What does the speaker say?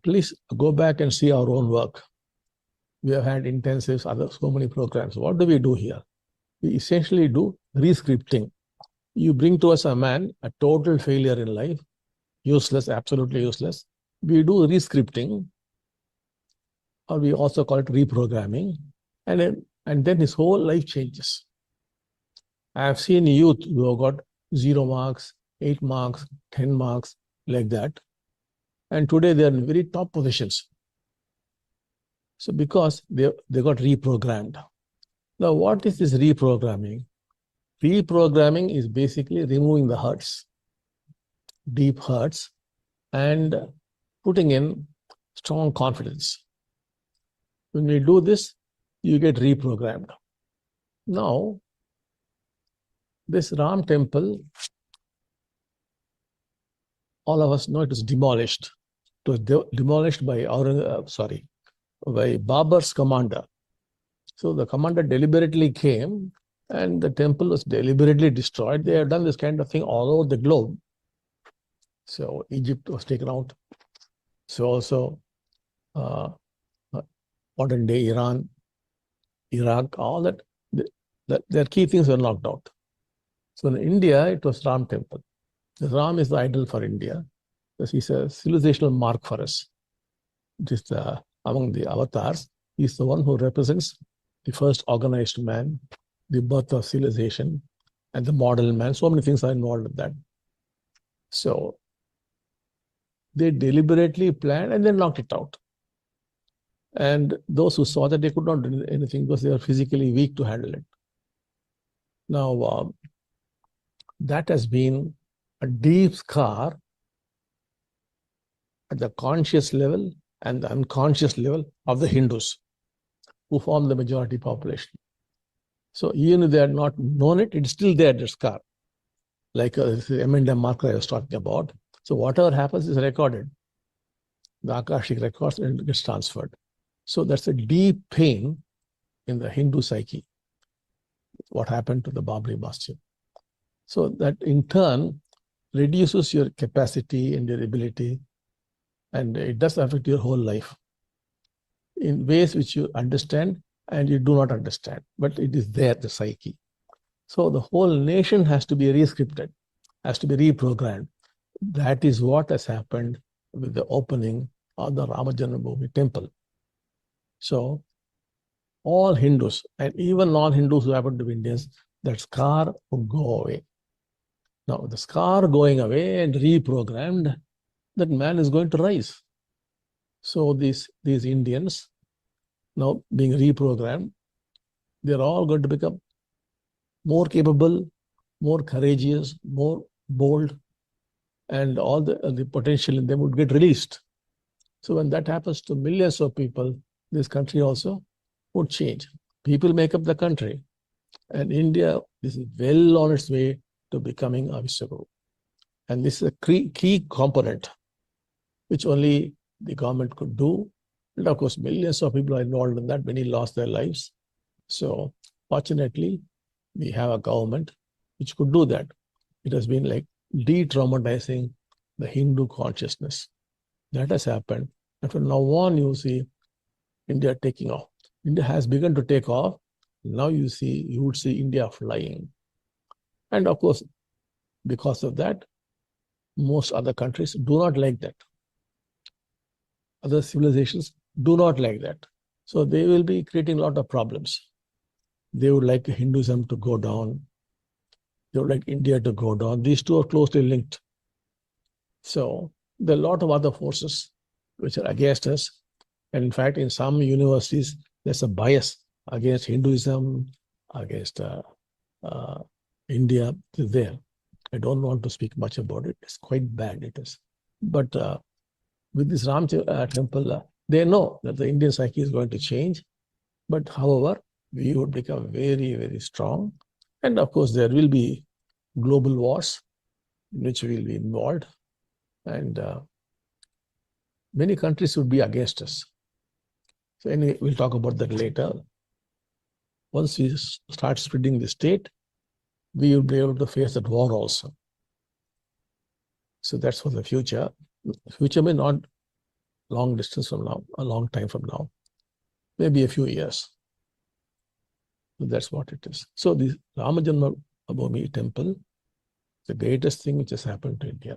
please go back and see our own work. We have had intensives, so many programs. What do we do here? We essentially do rescripting. You bring to us a man, a total failure in life, useless, absolutely useless. We do rescripting, or we also call it reprogramming, and then his whole life changes. I have seen youth who have got 0 marks, 8 marks, 10 marks, like that. And today they are in very top positions. So because they got reprogrammed. Now, what is this reprogramming? Reprogramming is basically removing the hurts, deep hurts, and putting in strong confidence. When we do this, you get reprogrammed. Now, this Ram temple, all of us know it was demolished. It was demolished by by Babur's commander. So the commander deliberately came and the temple was deliberately destroyed. They have done this kind of thing all over the globe. So Egypt was taken out. So also modern day Iran, Iraq, all that, their key things were knocked out. So in India, it was Ram temple. The Ram is the idol for India. He's a civilizational mark for us. It is among the avatars, he's the one who represents the first organized man, the birth of civilization, and the model man. So many things are involved in that. So they deliberately planned and then knocked it out. And those who saw that, they could not do anything because they were physically weak to handle it. Now, that has been a deep scar at the conscious level and the unconscious level of the Hindus, who form the majority population. So even if they had not known it, it's still there, the scar. Like the M&M marker I was talking about. So whatever happens is recorded. The Akashic records and it gets transferred. So that's a deep pain in the Hindu psyche, what happened to the Babri Masjid. So that in turn reduces your capacity and your ability, and it does affect your whole life in ways which you understand and you do not understand, but it is there, the psyche. So the whole nation has to be rescripted, has to be reprogrammed. That is what has happened with the opening of the Rama Janmabhoomi temple. So all Hindus and even non-Hindus who happen to be Indians, that scar would go away. Now the scar going away and reprogrammed, that man is going to rise. So these Indians now being reprogrammed, they're all going to become more capable, more courageous, more bold, and all the potential in them would get released. So when that happens to millions of people, this country also would change. People make up the country. And India is well on its way to becoming a Vishwaguru. And this is a key component, which only the government could do. And of course, millions of people are involved in that. Many lost their lives. So fortunately, we have a government which could do that. It has been like de-traumatizing the Hindu consciousness. That has happened. And from now on, you see India taking off. India has begun to take off. Now you would see India flying. And of course, because of that, most other countries do not like that. Other civilizations do not like that. So they will be creating a lot of problems. They would like Hinduism to go down. They would like India to go down. These two are closely linked. So there are a lot of other forces which are against us. And in fact, in some universities, there's a bias against Hinduism, against India is there. I don't want to speak much about it. It's quite bad, it is. But with this Ram temple, they know that the Indian psyche is going to change. But however, we would become very, very strong. And of course, there will be global wars in which we will be involved. And many countries would be against us. So anyway, we'll talk about that later. Once we start spreading the state, we will be able to face that war also. So that's for the future. The future may not long distance from now, a long time from now, maybe a few years. So that's what it is. So the Rama Janmabhoomi temple, the greatest thing which has happened to India.